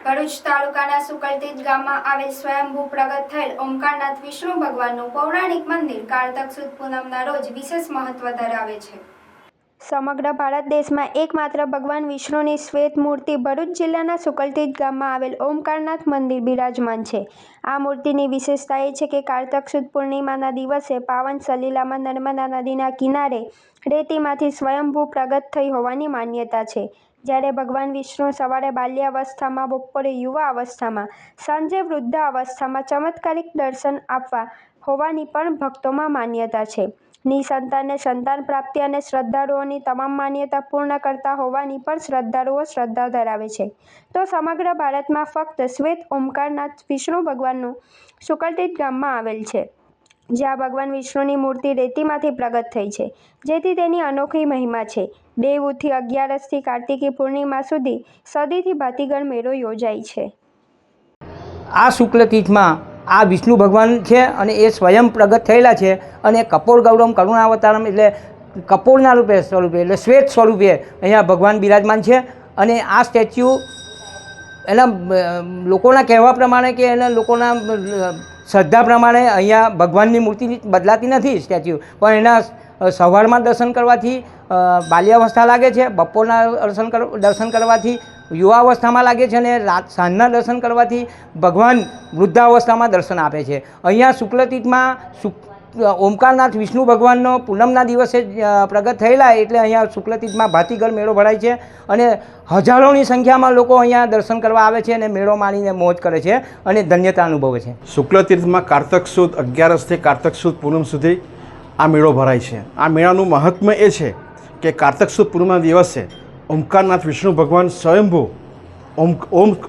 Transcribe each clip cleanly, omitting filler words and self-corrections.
ભરૂચ તાલુકાના સુકલતીજ ગામમાં આવેલ સ્વયંભૂ પ્રગટ થયેલ ઓમકારનાથ વિષ્ણુ ભગવાનનું પૌરાણિક મંદિર કારતક સુદ પૂનમના રોજ વિશેષ મહત્વ ધરાવે છે। સમગ્ર ભારત દેશમાં એકમાત્ર ભગવાન વિષ્ણુની શ્વેત મૂર્તિ ભરૂચ જિલ્લાના સુકલતીજ ગામમાં આવેલ ઓમકારનાથ મંદિર બિરાજમાન છે। આ મૂર્તિની વિશેષતા એ છે કે કારતક સુદ પૂર્ણિમાના દિવસે પાવન સલીલામાં નર્મદા નદીના કિનારે રેતીમાંથી સ્વયંભૂ પ્રગટ થઈ હોવાની માન્યતા છે। જ્યારે ભગવાન વિષ્ણુ સવારે બાલ્યાવસ્થામાં, બપોરે યુવા અવસ્થામાં, સાંજે વૃદ્ધાવસ્થામાં ચમત્કારિક દર્શન આપવા હોવાની પણ ભક્તોમાં માન્યતા છે। નિસંતાનને સંતાન પ્રાપ્તિ અને શ્રદ્ધાળુઓની તમામ માન્યતા પૂર્ણ કરતા હોવાની પણ શ્રદ્ધાળુઓ શ્રદ્ધા ધરાવે છે। તો સમગ્ર ભારતમાં ફક્ત શ્વેત ઓમકારનાથ વિષ્ણુ ભગવાનનું સુકલતીજ ગામમાં આવેલ છે, જ્યાં ભગવાન વિષ્ણુની મૂર્તિ રેતીમાંથી પ્રગટ થઈ છે, જેથી તેની અનોખી મહિમા છે। દેવઉઠી અગિયારસથી કાર્તિકી પૂર્ણિમા સુધી સદીથી ભાતીગળ મેળો યોજાય છે। આ શુક્લતીજમાં આ વિષ્ણુ ભગવાન છે અને એ સ્વયં પ્રગટ થયેલા છે અને કપોળ ગૌરમ કરુણાવતારમ એટલે કપોળના સ્વરૂપે એટલે શ્વેત સ્વરૂપે અહીંયા ભગવાન બિરાજમાન છે। અને આ સ્ટેચ્યુ એના લોકોના કહેવા પ્રમાણે કે એના લોકોના શ્રદ્ધા પ્રમાણે અહીંયા ભગવાનની મૂર્તિ બદલાતી નથી સ્ટેચ્યુ, પણ એના સવારમાં દર્શન કરવાથી બાલ્યાવસ્થા લાગે છે, બપોરના દર્શન કરવાથી યુવાવસ્થામાં લાગે છે અને સાંજના દર્શન કરવાથી ભગવાન વૃદ્ધાવસ્થામાં દર્શન આપે છે। અહીંયા શુક્લતીજમાં ઓમકારનાથ વિષ્ણુ ભગવાનનો પૂનમના દિવસે પ્રગટ થયેલા એટલે અહીંયા શુક્લતીજમાં ભાતીગળ મેળો ભરાય છે અને હજારોની સંખ્યામાં લોકો અહીંયા દર્શન કરવા આવે છે અને મેળો માણીને મોજ કરે છે અને ધન્યતા અનુભવે છે। શુક્લતીર્થમાં કારતક સુદ 11થી કારતક સુદ પૂનમ સુધી આ મેળો ભરાય છે। આ મેળાનું મહાત્મ્ય એ છે કે કારતક સુદ પૂનમના દિવસે ઓમકારનાથ વિષ્ણુ ભગવાન સ્વયંભૂ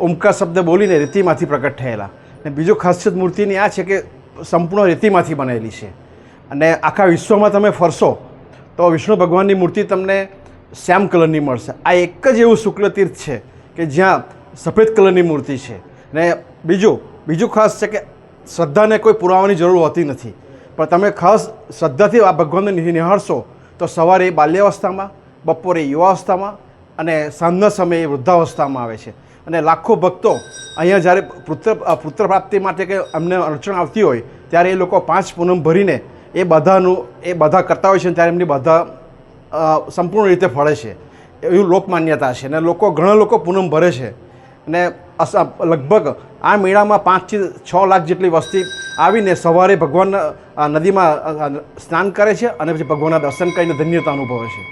ઓમકાર શબ્દ બોલીને રેતીમાંથી પ્રગટ થયેલા। અને બીજો ખાસિયત મૂર્તિની આ છે કે સંપૂર્ણ રેતીમાંથી બનેલી છે અને આખા વિશ્વમાં તમે ફરશો તો વિષ્ણુ ભગવાનની મૂર્તિ તમને શ્યામ કલરની મળશે। આ એક જ એવું શુક્લતીર્થ છે કે જ્યાં સફેદ કલરની મૂર્તિ છે। અને બીજું ખાસ છે કે શ્રદ્ધાને કોઈ પુરાવાની જરૂર હોતી નથી, પણ તમે ખાસ શ્રદ્ધાથી આ ભગવાનને નિહાળશો તો સવારે બાલ્યાવસ્થામાં, બપોરે યુવાવસ્થામાં અને સાંજના સમયે વૃદ્ધાવસ્થામાં આવે છે। અને લાખો ભક્તો અહીંયા જ્યારે પુત્ર પ્રાપ્તિ માટે કે અમને અડચણ આવતી હોય ત્યારે એ લોકો 5 પૂનમ ભરીને એ બધા કરતા હોય છે, ત્યારે એમની બધા સંપૂર્ણ રીતે ફળે છે એવું લોકમાન્યતા છે। અને ઘણા લોકો પૂનમ ભરે છે અને લગભગ આ મેળામાં 5 થી 6 લાખ જેટલી વસ્તી આવીને સવારે ભગવાન નદીમાં સ્નાન કરે છે અને પછી ભગવાનના દર્શન કરીને ધન્યતા અનુભવે છે।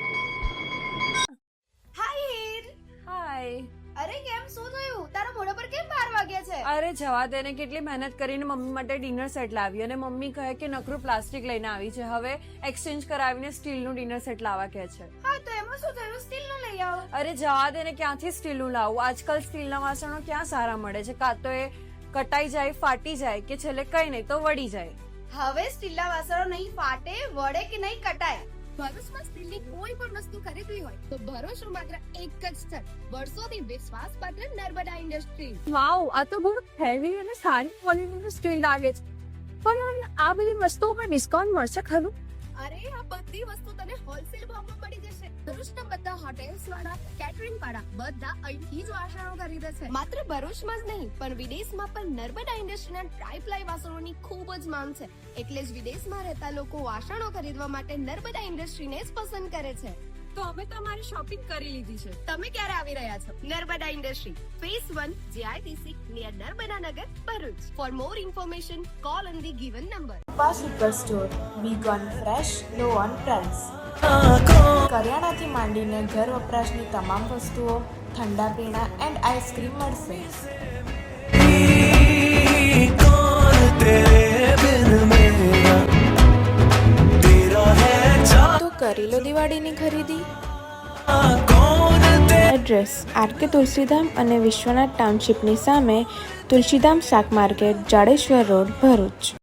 અરે જવા દે ને, કેટલી મહેનત કરીને મમ્મી માટે ડિનર સેટ લાવી અને મમ્મી કહે કે નકરું પ્લાસ્ટિક લઈને આવી છે, હવે એક્સચેન્જ કરાવીને સ્ટીલનું ડિનર સેટ લાવવા કહે છે। હા તો એમાં શું થયું, સ્ટીલનું લઈ આવો। અરે જવા દે ને, ક્યાંથી સ્ટીલનું લાવું? આજકાલ સ્ટીલના વાસણો ક્યાં સારા મળે છે? કાં તો એ કટાઈ જાય, ફાટી જાય કે છેલ્લે કઈ નહીં તો વળી જાય। હવે સ્ટીલના વાસણો નહીં ફાટે, વળે કે નહીં કટાય। ભરૂચમાં સ્ટીલની કોઈ પણ વસ્તુ ખરીદવી હોય તો ભરોસો માત્ર એક જ સ્થળ, વર્ષોથી વિશ્વાસપાત્ર નર્મદા ઇન્ડસ્ટ્રીઝ। વાવ, આ તો બહુ હેવી અને સારી ક્વોલિટીનું સ્ટીલ લાગે છે, પણ આ બધી વસ્તુઓ પર ડિસ્કાઉન્ટ મળશે ખરું? અરે આ બધી વસ્તુ તને હોલસેલ ભાવમાં મળી જશે। ભરૂચના બધા હોટેલ્સ વાળા, કેટરિંગ વાળા બધા અહીંથી જ વાસણો ખરીદે છે। માત્ર ભરૂચમાં જ નહીં પણ વિદેશમાં પણ નર્મદા ઇન્ડસ્ટ્રીના ટ્રાય-પ્લાય વાસણોની ખૂબ જ માંગ છે, એટલે જ વિદેશમાં રહેતા લોકો વાસણો ખરીદવા માટે નર્મદા ઇન્ડસ્ટ્રીને જ પસંદ કરે છે। તો હવે તમારી શોપિંગ કરી લીધી છે, તમે ક્યારે આવી રહ્યા છો? Narmada industry, phase 1, JITC, near Narmada Nagar, Bharuch. For more information call on the given number. Pappa super store, week on fresh, low on price. કરિયાણાથી માંડીને ઘર વપરાશની તમામ વસ્તુઓ, ઠંડા પીણા એન્ડ આઈસ્ક્રીમ મળશે। તો કરી લો દિવાળીની ખરીદી। એડ્રેસ: આરકે તુલસીધામ અને વિશ્વનાથ ટાઉનશીપની સામે, તુલસીધામ શાક માર્કેટ, જાડેશ્વર રોડ, ભરૂચ।